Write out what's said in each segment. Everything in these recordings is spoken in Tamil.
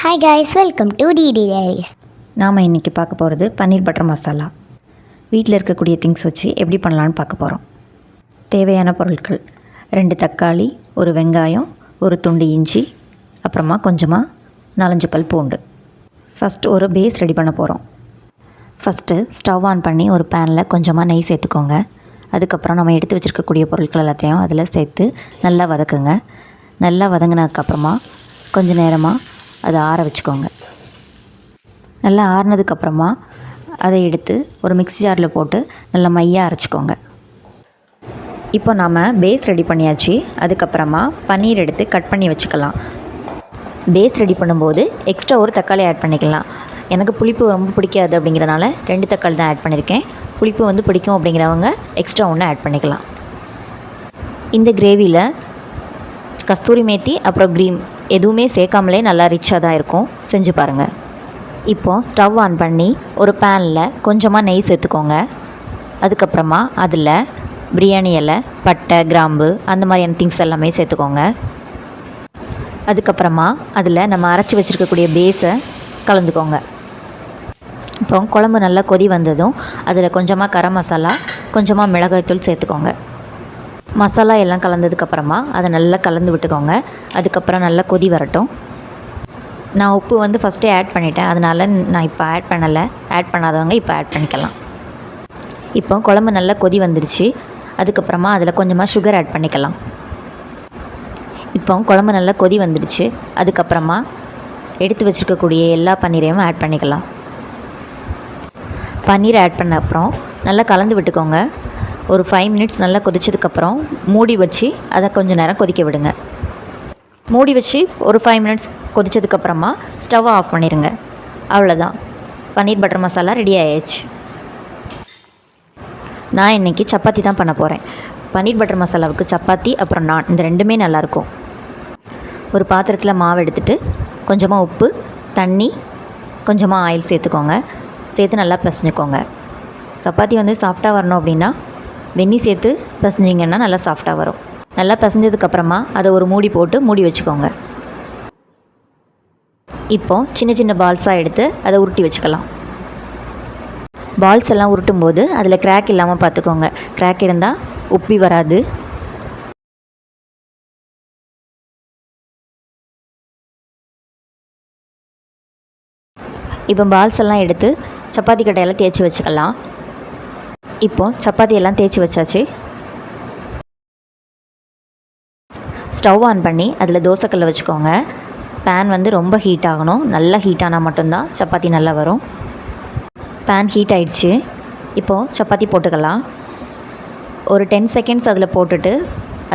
Hi guys, welcome to DD diaries. நாம் இன்றைக்கி பார்க்க போகிறது பன்னீர் பட்டர் மசாலா. வீட்டில் இருக்கக்கூடிய திங்ஸ் வச்சு எப்படி பண்ணலான்னு பார்க்க போகிறோம். தேவையான பொருட்கள்: 2 தக்காளி, ஒரு வெங்காயம், ஒரு துண்டு இஞ்சி, அப்புறமா கொஞ்சமாக 4-5 பல் பூண்டு. ஃபஸ்ட்டு ஒரு பேஸ் ரெடி பண்ண போகிறோம். ஃபஸ்ட்டு ஸ்டவ் ஆன் பண்ணி ஒரு பேனில் கொஞ்சமாக நெய் சேர்த்துக்கோங்க. அதுக்கப்புறம் நம்ம எடுத்து வச்சுருக்கக்கூடிய பொருட்கள் எல்லாத்தையும் அதில் சேர்த்து நல்லா வதக்குங்க. நல்லா வதங்கினதுக்கப்புறமா கொஞ்சம் நேரமாக அதை ஆற வச்சுக்கோங்க. நல்லா ஆறினதுக்கப்புறமா அதை எடுத்து ஒரு மிக்ஸி ஜாரில் போட்டு நல்லா மையாக அரைச்சிக்கோங்க. இப்போ நாம் பேஸ் ரெடி பண்ணியாச்சு. அதுக்கப்புறமா பன்னீர் எடுத்து கட் பண்ணி வச்சுக்கலாம். பேஸ் ரெடி பண்ணும்போது எக்ஸ்ட்ரா ஒரு தக்காளி ஆட் பண்ணிக்கலாம். எனக்கு புளிப்பு ரொம்ப பிடிக்காது அப்படிங்கிறனால 2 தக்காளி தான் ஆட் பண்ணியிருக்கேன். புளிப்பு பிடிக்கும் அப்படிங்கிறவங்க எக்ஸ்ட்ரா ஒன்று ஆட் பண்ணிக்கலாம். இந்த கிரேவியில் கஸ்தூரி மேத்தி அப்புறம் க்ரீம் எதுவுமே சேர்க்காமலே நல்லா ரிச்சாக தான் இருக்கும். செஞ்சு பாருங்கள். இப்போது ஸ்டவ் ஆன் பண்ணி ஒரு பேனில் கொஞ்சமாக நெய் சேர்த்துக்கோங்க. அதுக்கப்புறமா அதில் பிரியாணி இலை, பட்டை, கிராம்பு அந்த மாதிரியான திங்ஸ் எல்லாமே சேர்த்துக்கோங்க. அதுக்கப்புறமா அதில் நம்ம அரைச்சி வச்சுருக்கக்கூடிய பேஸை கலந்துக்கோங்க. இப்போ குழம்பு நல்லா கொதி வந்ததும் அதில் கொஞ்சமாக கரம் மசாலா, கொஞ்சமாக மிளகாய்த்தூள் சேர்த்துக்கோங்க. மசாலா எல்லாம் கலந்ததுக்கப்புறமா அதை நல்லா கலந்து விட்டுக்கோங்க. அதுக்கப்புறம் நல்லா கொதி வரட்டும். நான் உப்பு ஃபஸ்ட்டே ஆட் பண்ணிட்டேன், அதனால் நான் இப்போ ஆட் பண்ணலை. ஆட் பண்ணாதவங்க இப்போ ஆட் பண்ணிக்கலாம். இப்போ குழம்பு நல்லா கொதி வந்துடுச்சு. அதுக்கப்புறமா அதில் கொஞ்சமாக சுகர் ஆட் பண்ணிக்கலாம். இப்போ குழம்பு நல்லா கொதி வந்துடுச்சு. அதுக்கப்புறமா எடுத்து வச்சுருக்கக்கூடிய எல்லா பன்னீரையும் ஆட் பண்ணிக்கலாம். பன்னீர் ஆட் பண்ண அப்புறம் நல்லா கலந்து விட்டுக்கோங்க. ஒரு 5 மினிட்ஸ் நல்லா கொதிச்சதுக்கப்புறம் மூடி வச்சு அதை கொஞ்சம் நேரம் கொதிக்க விடுங்க. மூடி வச்சு ஒரு 5 மினிட்ஸ் கொதிச்சதுக்கப்புறமா ஸ்டவ் ஆஃப் பண்ணிடுங்க. அவ்வளோதான், பன்னீர் பட்டர் மசாலா ரெடி ஆயிடுச்சு. நான் இன்றைக்கி சப்பாத்தி தான் பண்ண போகிறேன். பன்னீர் பட்டர் மசாலாவுக்கு சப்பாத்தி அப்புறம் நான் இந்த ரெண்டுமே நல்லாயிருக்கும். ஒரு பாத்திரத்தில் மாவு எடுத்துகிட்டு கொஞ்சமாக உப்பு, தண்ணி, கொஞ்சமாக ஆயில் சேர்த்துக்கோங்க. சேர்த்து நல்லா பிசைஞ்சுக்கோங்க. சப்பாத்தி சாஃப்டாக வரணும் அப்படின்னா வெந்நீர் சேர்த்து பிசைஞ்சிங்கன்னா நல்லா சாஃப்டாக வரும். நல்லா பிசைஞ்சதுக்கப்புறமா அதை ஒரு மூடி போட்டு மூடி வச்சுக்கோங்க. இப்போது சின்ன சின்ன பால்ஸாக எடுத்து அதை உருட்டி வச்சுக்கலாம். பால்ஸ் எல்லாம் உருட்டும் போது அதில் கிராக் இல்லாமல் பார்த்துக்கோங்க. கிராக் இருந்தால் உப்பி வராது. இப்போ பால்ஸ் எல்லாம் எடுத்து சப்பாத்தி கட்டையெல்லாம் தேய்ச்சி வச்சுக்கலாம். இப்போது சப்பாத்தி எல்லாம் தேய்ச்சி வச்சாச்சு. ஸ்டவ் ஆன் பண்ணி அதில் தோசைக்கல்லை வச்சுக்கோங்க. பேன் ரொம்ப ஹீட் ஆகணும். நல்லா ஹீட் ஆனால் மட்டும்தான் சப்பாத்தி நல்லா வரும். பேன் ஹீட் ஆகிடுச்சு. இப்போது சப்பாத்தி போட்டுக்கலாம். ஒரு 10 செகண்ட்ஸ் அதில் போட்டுட்டு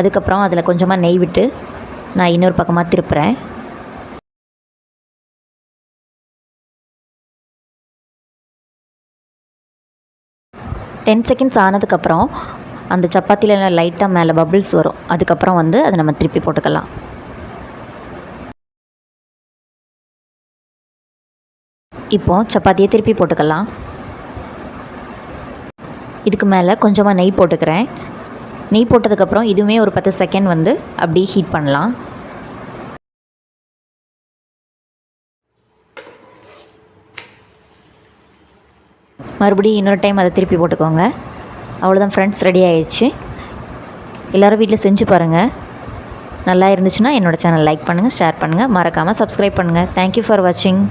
அதுக்கப்புறம் அதில் கொஞ்சமாக நெய் விட்டு நான் இன்னொரு பக்கமாக திருப்புறேன். டென் செகண்ட்ஸ் ஆனதுக்கப்புறம் அந்த சப்பாத்தியில் லைட்டாக மேலே பபிள்ஸ் வரும். அதுக்கப்புறம் அதை நம்ம திருப்பி போட்டுக்கலாம். இப்போது சப்பாத்தியை திருப்பி போட்டுக்கலாம். இதுக்கு மேலே கொஞ்சமாக நெய் போட்டுக்கிறேன். நெய் போட்டதுக்கப்புறம் இதுவுமே ஒரு 10 செகண்ட் அப்படியே ஹீட் பண்ணலாம். மறுபடியும் இன்னொரு டைம் அதை திருப்பி போட்டுக்கோங்க. அவ்வளோதான் ஃப்ரெண்ட்ஸ், ரெடி ஆயிடுச்சு. எல்லோரும் வீட்டில் செஞ்சு பாருங்கள். நல்லா இருந்துச்சுன்னா என்னோடய சேனல் லைக் பண்ணுங்கள், ஷேர் பண்ணுங்கள், மறக்காமல் சப்ஸ்கிரைப் பண்ணுங்கள். தேங்க்யூ ஃபார் வாட்சிங்.